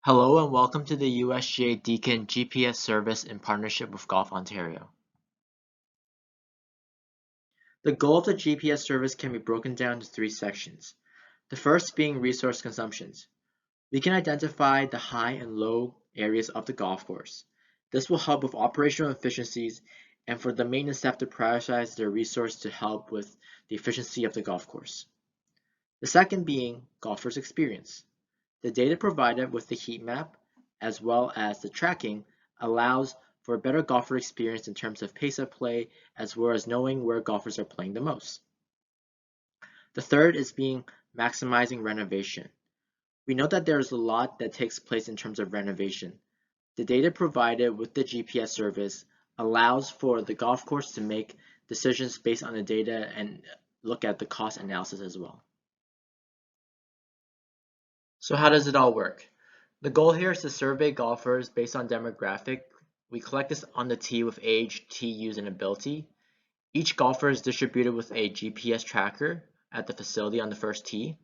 Hello and welcome to the USGA Deacon GPS service in partnership with Golf Ontario. The goal of the GPS service can be broken down into three sections. The first being resource consumptions. We can identify the high and low areas of the golf course. This will help with operational efficiencies and for the maintenance staff to prioritize their resource to help with the efficiency of the golf course. The second being golfer's experience. The data provided with the heat map, as well as the tracking, allows for a better golfer experience in terms of pace of play, as well as knowing where golfers are playing the most. The third is being maximizing renovation. We know that there is a lot that takes place in terms of renovation. The data provided with the GPS service allows for the golf course to make decisions based on the data and look at the cost analysis as well. So how does it all work? The goal here is to survey golfers based on demographic. We collect this on the tee with age, tee use, and ability. Each golfer is distributed with a GPS tracker at the facility on the first tee.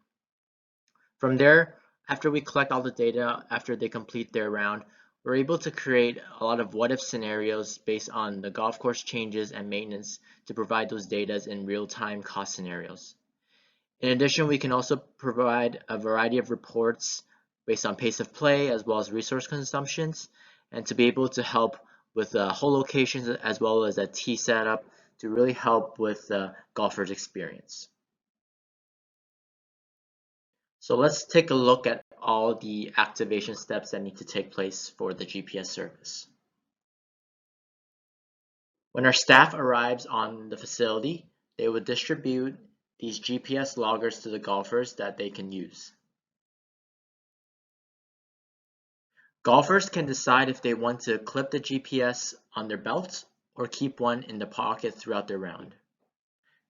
From there, after we collect all the data, after they complete their round, we're able to create a lot of what-if scenarios based on the golf course changes and maintenance to provide those data in real-time cost scenarios. In addition, we can also provide a variety of reports based on pace of play as well as resource consumptions, and to be able to help with hole locations as well as a tee setup to really help with the golfer's experience. So let's take a look at all the activation steps that need to take place for the GPS service. When our staff arrives on the facility, they would distribute these GPS loggers to the golfers that they can use. Golfers can decide if they want to clip the GPS on their belt or keep one in the pocket throughout their round.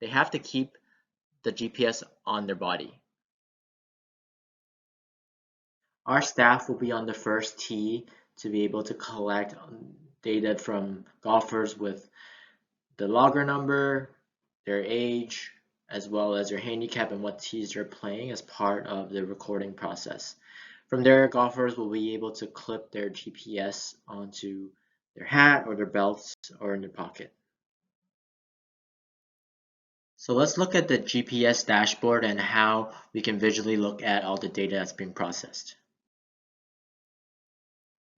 They have to keep the GPS on their body. Our staff will be on the first tee to be able to collect data from golfers with the logger number, their age, as well as their handicap and what tees they're playing as part of the recording process. From there, golfers will be able to clip their GPS onto their hat or their belts or in their pocket. So let's look at the GPS dashboard and how we can visually look at all the data that's being processed.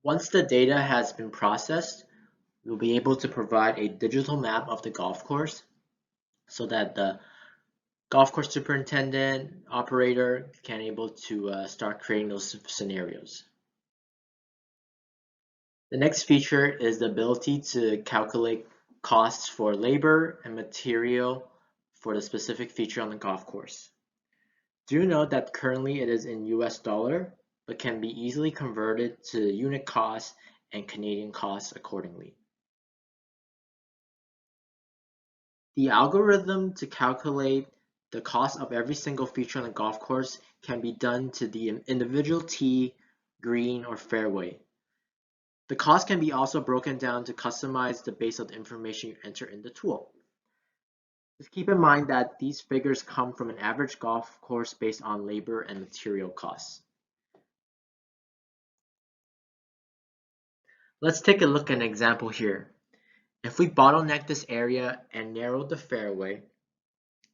Once the data has been processed, we'll be able to provide a digital map of the golf course so that the golf course superintendent, operator can able to start creating those scenarios. The next feature is the ability to calculate costs for labor and material for the specific feature on the golf course. Do note that currently it is in US dollar, but can be easily converted to unit costs and Canadian costs accordingly. The algorithm to calculate the cost of every single feature on the golf course can be done to the individual tee, green, or fairway. The cost can be also broken down to customize the base of the information you enter in the tool. Just keep in mind that these figures come from an average golf course based on labor and material costs. Let's take a look at an example here. If we bottleneck this area and narrow the fairway,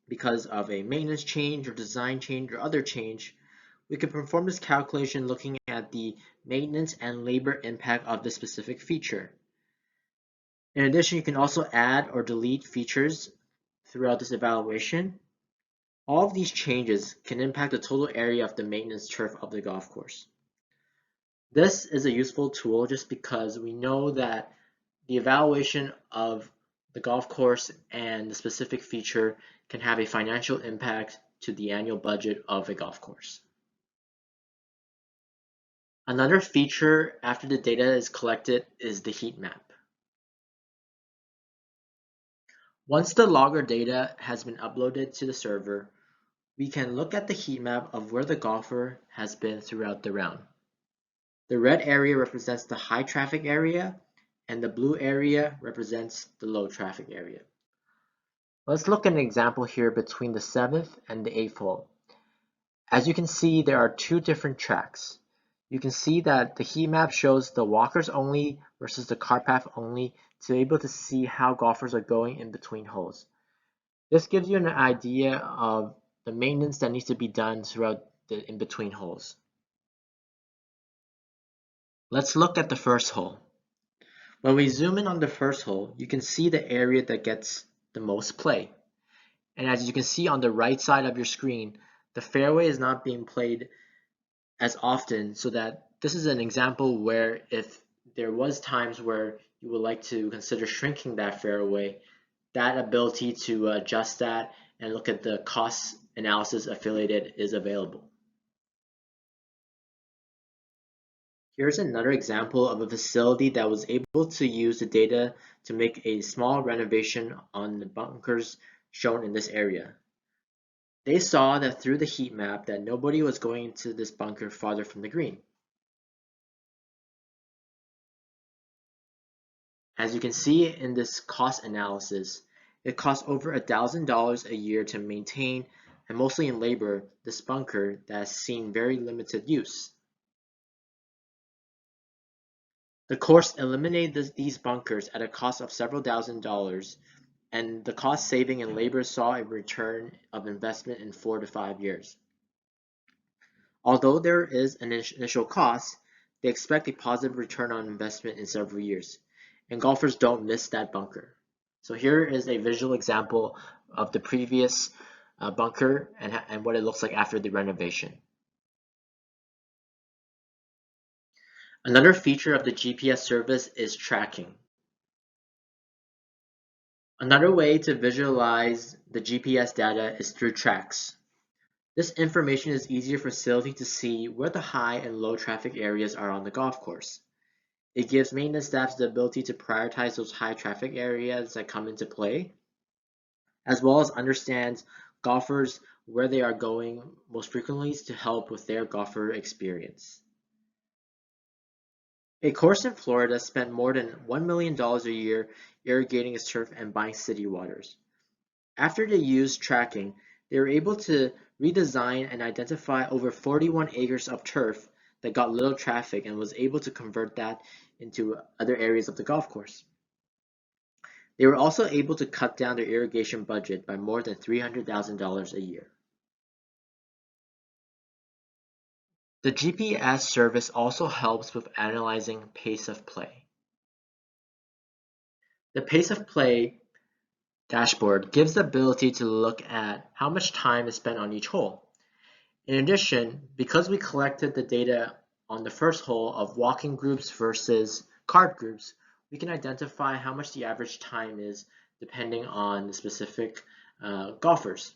because of a maintenance change or design change or other change, we can perform this calculation looking at the maintenance and labor impact of the specific feature. In addition, you can also add or delete features throughout this evaluation. All of these changes can impact the total area of the maintenance turf of the golf course. This is a useful tool just because we know that the evaluation of the golf course and the specific feature can have a financial impact to the annual budget of a golf course. Another feature after the data is collected is the heat map. Once the logger data has been uploaded to the server, we can look at the heat map of where the golfer has been throughout the round. The red area represents the high traffic area, and the blue area represents the low traffic area. Let's look at an example here between the 7th and the 8th hole. As you can see, there are two different tracks. You can see that the heat map shows the walkers only versus the cart path only to be able to see how golfers are going in between holes. This gives you an idea of the maintenance that needs to be done throughout the in-between holes. Let's look at the first hole. When we zoom in on the first hole, you can see the area that gets the most play. And as you can see on the right side of your screen, the fairway is not being played as often, so that this is an example where if there was times where you would like to consider shrinking that fairway, that ability to adjust that and look at the cost analysis affiliated is available. Here's another example of a facility that was able to use the data to make a small renovation on the bunkers shown in this area. They saw that through the heat map that nobody was going to this bunker farther from the green. As you can see in this cost analysis, it costs over $1,000 a year to maintain, and mostly in labor, this bunker that has seen very limited use. The course eliminated these bunkers at a cost of several $1,000s, and the cost saving in labor saw a return of investment in 4 to 5 years. Although there is an initial cost, they expect a positive return on investment in several years, and golfers don't miss that bunker. So here is a visual example of the previous bunker and what it looks like after the renovation. Another feature of the GPS service is tracking. Another way to visualize the GPS data is through tracks. This information is easier for facility to see where the high and low traffic areas are on the golf course. It gives maintenance staff the ability to prioritize those high traffic areas that come into play, as well as understand golfers where they are going most frequently to help with their golfer experience. A course in Florida spent more than $1 million a year irrigating its turf and buying city waters. After they used tracking, they were able to redesign and identify over 41 acres of turf that got little traffic and was able to convert that into other areas of the golf course. They were also able to cut down their irrigation budget by more than $300,000 a year. The GPS service also helps with analyzing pace of play. The pace of play dashboard gives the ability to look at how much time is spent on each hole. In addition, because we collected the data on the first hole of walking groups versus cart groups, we can identify how much the average time is depending on the specific golfers.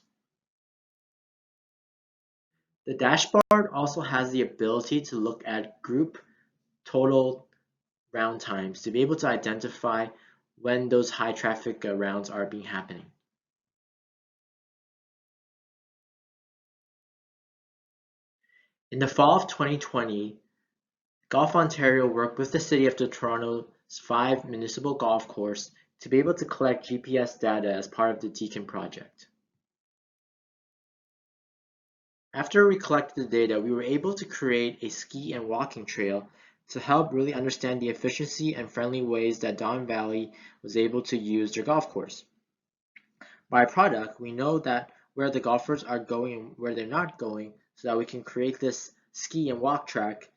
The dashboard also has the ability to look at group total round times to be able to identify when those high traffic rounds are being happening. In the fall of 2020, Golf Ontario worked with the City of Toronto's 5 municipal golf courses to be able to collect GPS data as part of the Deacon project. After we collected the data, we were able to create a ski and walking trail to help really understand the efficiency and friendly ways that Don Valley was able to use their golf course. By product, we know that where the golfers are going and where they're not going, so that we can create this ski and walk track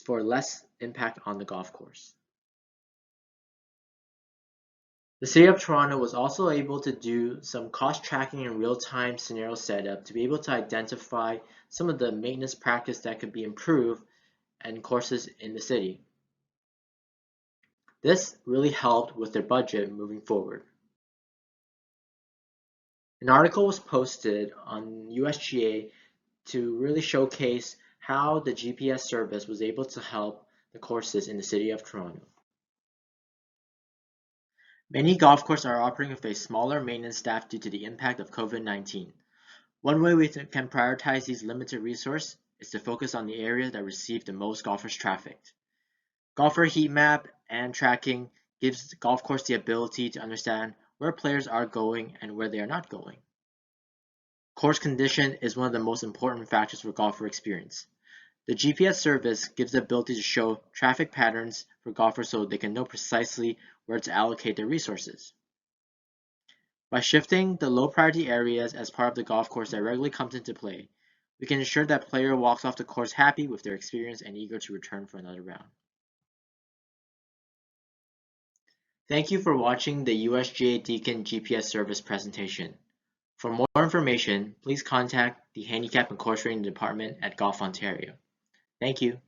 for less impact on the golf course. The City of Toronto was also able to do some cost tracking and real-time scenario setup to be able to identify some of the maintenance practice that could be improved and courses in the city. This really helped with their budget moving forward. An article was posted on USGA to really showcase how the GPS service was able to help the courses in the City of Toronto. Many golf courses are operating with a smaller maintenance staff due to the impact of COVID-19. One way we can prioritize these limited resources is to focus on the areas that receive the most golfers trafficked. Golfer heat map and tracking gives the golf course the ability to understand where players are going and where they are not going. Course condition is one of the most important factors for golfer experience. The GPS service gives the ability to show traffic patterns for golfers so they can know precisely where to allocate their resources. By shifting the low priority areas as part of the golf course that regularly comes into play, we can ensure that player walks off the course happy with their experience and eager to return for another round. Thank you for watching the USGA Deacon GPS Service presentation. For more information, please contact the Handicap and Course Rating Department at Golf Ontario. Thank you.